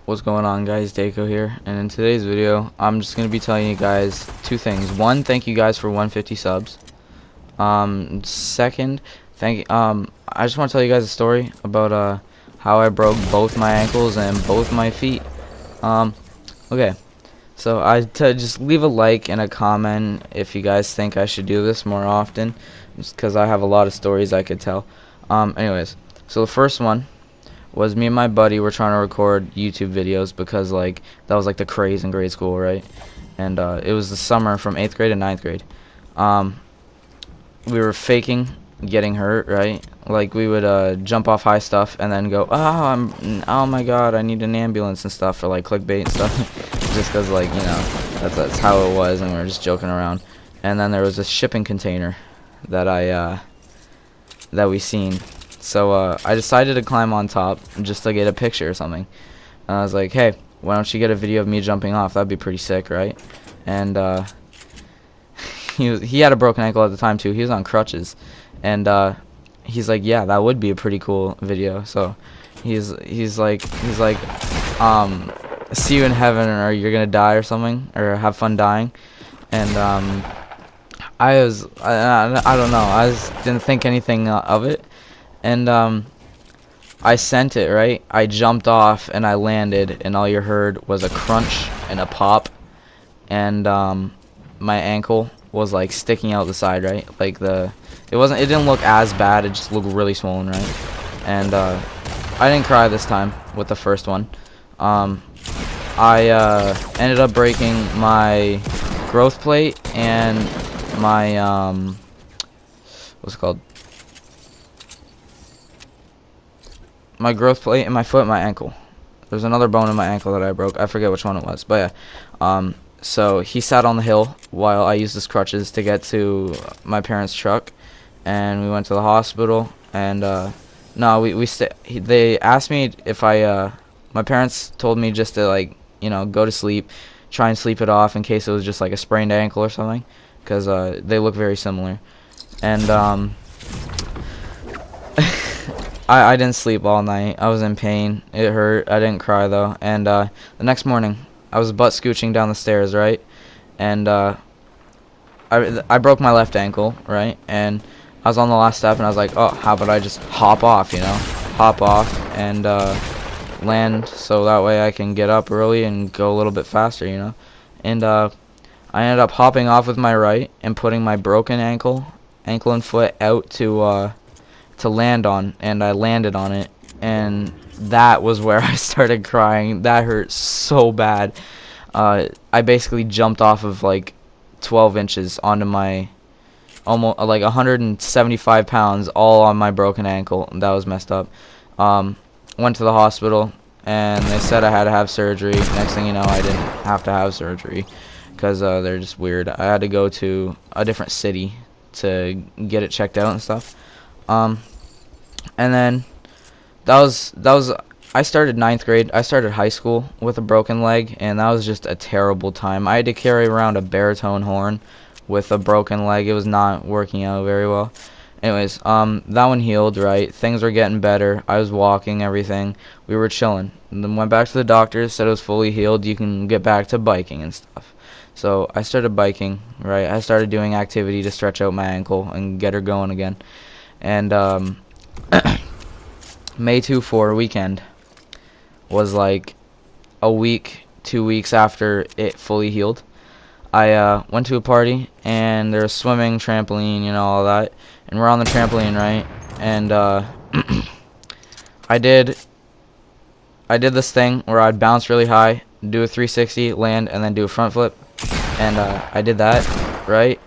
What's going on, guys? Daco here, and in today's video I'm just gonna be telling you guys two things. One, thank you guys for 150 subs. Second, I just want to tell you guys a story about how I broke both my ankles and both my feet. Okay, so just leave a like and a comment if you guys think I should do this more often, just because I have a lot of stories I could tell. Anyways, so the first one was me and my buddy were trying to record YouTube videos because like that was like the craze in grade school, right? And it was the summer from 8th grade to 9th grade. We were faking getting hurt, right? Like we would jump off high stuff and then go, oh my god, I need an ambulance and stuff for like clickbait and stuff. Just because like, you know, that's how it was, and we were just joking around. And then there was a shipping container that that we seen. So I decided to climb on top just to get a picture or something. And I was like, hey, why don't you get a video of me jumping off? That'd be pretty sick, right? And he had a broken ankle at the time too. He was on crutches, and he's like, yeah, that would be a pretty cool video. So he's like, see you in heaven, or you're gonna die or something, or have fun dying. And I don't know, didn't think anything of it. And I sent it, right? I jumped off and I landed, and all you heard was a crunch and a pop, and my ankle was like sticking out the side, right? Like it didn't look as bad, it just looked really swollen, right? And I didn't cry this time with the first one. I ended up breaking my growth plate and my what's it called? My growth plate and my foot and my ankle. There's another bone in my ankle that I broke. I forget which one it was, but yeah. So he sat on the hill while I used his crutches to get to my parents' truck, and we went to the hospital. And no, they asked me if my parents told me just to, like, you know, go to sleep, try and sleep it off in case it was just like a sprained ankle or something, because they look very similar. And I didn't sleep all night. I was in pain. It hurt. I didn't cry though. And the next morning, I was butt scooching down the stairs, right? And I broke my left ankle, right? And I was on the last step, and I was like, oh, how about I just hop off, you know? Hop off and land, so that way I can get up early and go a little bit faster, you know? And I ended up hopping off with my right and putting my broken ankle and foot out to land on, and I landed on it, and that was where I started crying. That hurt so bad. I basically jumped off of like 12 inches onto my almost like 175 pounds, all on my broken ankle. That was messed up. Went to the hospital, and they said I had to have surgery. Next thing you know, I didn't have to have surgery because they're just weird. I had to go to a different city to get it checked out and stuff. And then that was I started 9th grade. I started high school with a broken leg, and that was just a terrible time. I had to carry around a baritone horn with a broken leg. It was not working out very well. Anyways, that one healed, right? Things were getting better. I was walking, everything. We were chilling. And then went back to the doctor, said it was fully healed. You can get back to biking and stuff. So I started biking, right? I started doing activity to stretch out my ankle and get her going again. And May 24 weekend was like a week, 2 weeks after it fully healed. I went to a party, and there was swimming, trampoline, you know, all that, and we're on the trampoline, right? And I did this thing where I'd bounce really high, do a 360, land, and then do a front flip, and I did that, right?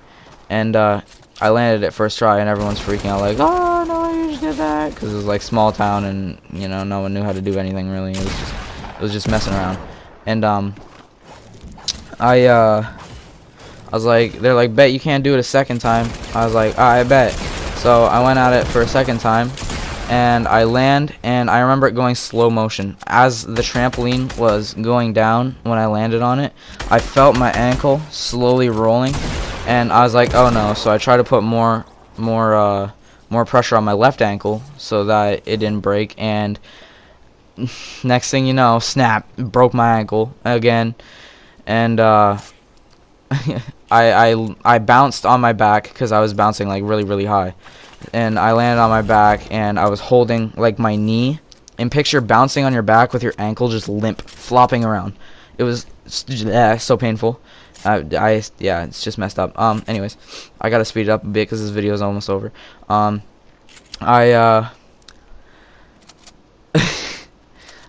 And I landed it first try, and everyone's freaking out like, oh no, you just did that, because it was like small town, and you know, no one knew how to do anything really. It was just messing around. And I was like, they're like, bet you can't do it a second time. I was like, I bet. So I went at it for a second time, and I land, and I remember it going slow motion. As the trampoline was going down when I landed on it, I felt my ankle slowly rolling, and I was like, oh no. So I tried to put more pressure on my left ankle so that it didn't break, and next thing you know, snap, broke my ankle again, and I bounced on my back because I was bouncing like really high, and I landed on my back and I was holding like my knee. And picture bouncing on your back with your ankle just limp, flopping around. It was so painful. Yeah, it's just messed up. Anyways, I gotta speed it up a bit because this video is almost over. I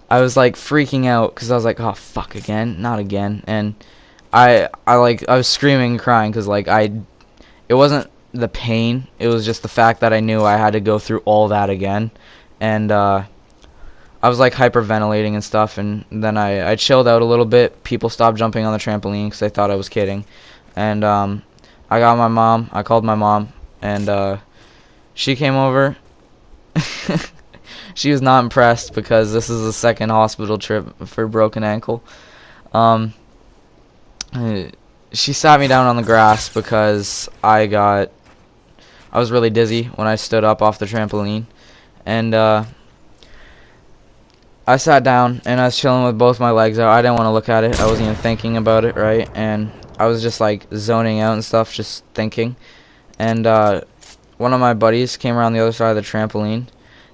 I was like freaking out because I was like, oh fuck, again, not again. And I was screaming and crying because like it wasn't the pain, it was just the fact that I knew I had to go through all that again. And I was like hyperventilating and stuff, and then I chilled out a little bit. People stopped jumping on the trampoline because they thought I was kidding. And I got my mom. I called my mom, and she came over. She was not impressed because this is the second hospital trip for a broken ankle. She sat me down on the grass because I was really dizzy when I stood up off the trampoline, and I sat down and I was chilling with both my legs out. I didn't want to look at it. I wasn't even thinking about it, right? And I was just like zoning out and stuff, just thinking. And one of my buddies came around the other side of the trampoline,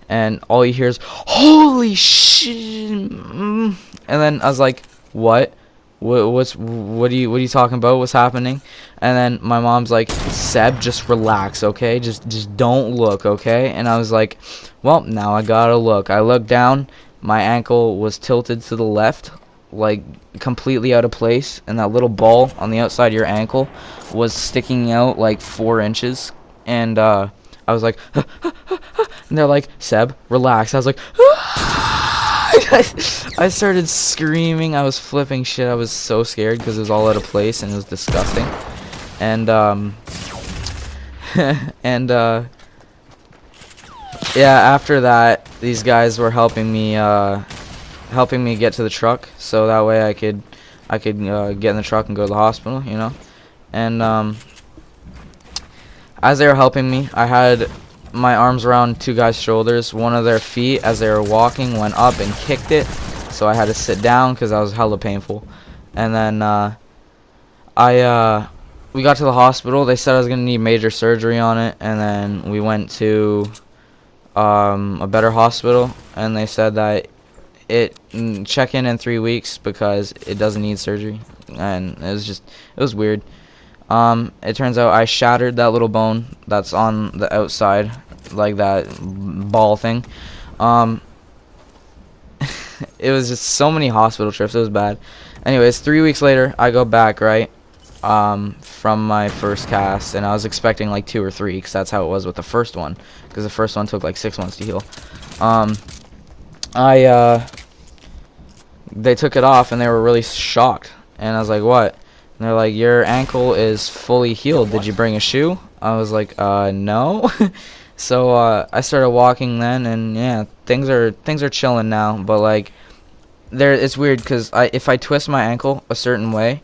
and all you hear is, "Holy shit!" And then I was like, "What? What are you talking about? What's happening?" And then my mom's like, "Seb, just relax, okay? Just don't look, okay?" And I was like, "Well, now I gotta look." I looked down. My ankle was tilted to the left, like completely out of place, and that little ball on the outside of your ankle was sticking out like 4 inches. And I was like, and they're like, "Seb, relax." I was like, I started screaming. I was flipping shit. I was so scared because it was all out of place and it was disgusting. And and yeah, after that, these guys were helping me get to the truck, so that way I could get in the truck and go to the hospital, you know. And as they were helping me, I had my arms around 2 guys' shoulders. One of their feet, as they were walking, went up and kicked it, so I had to sit down because that was hella painful. And then we got to the hospital. They said I was gonna need major surgery on it, and then we went to a better hospital, and they said that check in 3 weeks because it doesn't need surgery. And it was weird. It turns out I shattered that little bone that's on the outside, like that ball thing. It was just so many hospital trips. It was bad. Anyways, 3 weeks later, I go back, right, from my first cast, and I was expecting like 2 or 3 because that's how it was with the first one, because the first one took like 6 months to heal. They took it off and they were really shocked, and I was like, "What?" And they're like, "Your ankle is fully healed. Did you bring a shoe?" I was like, no. So I started walking then, and yeah, things are chilling now. But like, it's weird because if I twist my ankle a certain way,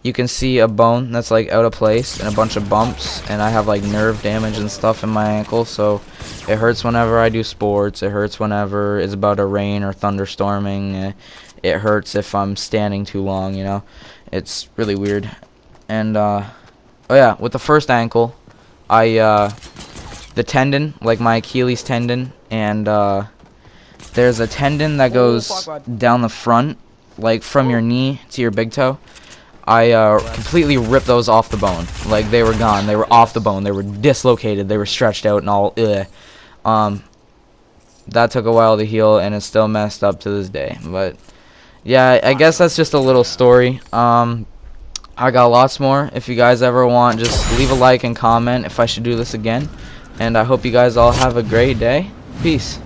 you can see a bone that's like out of place and a bunch of bumps, and I have like nerve damage and stuff in my ankle, so it hurts whenever I do sports. It hurts whenever it's about to rain or thunderstorming. It hurts if I'm standing too long, you know. It's really weird. And oh yeah, with the first ankle, the tendon, like my Achilles tendon, and there's a tendon that goes down the front, like from your knee to your big toe. I completely ripped those off the bone. Like, they were gone. They were off the bone. They were dislocated. They were stretched out and all. That took a while to heal, and it's still messed up to this day. But yeah, I guess that's just a little story. I got lots more. If you guys ever want, just leave a like and comment if I should do this again. And I hope you guys all have a great day. Peace.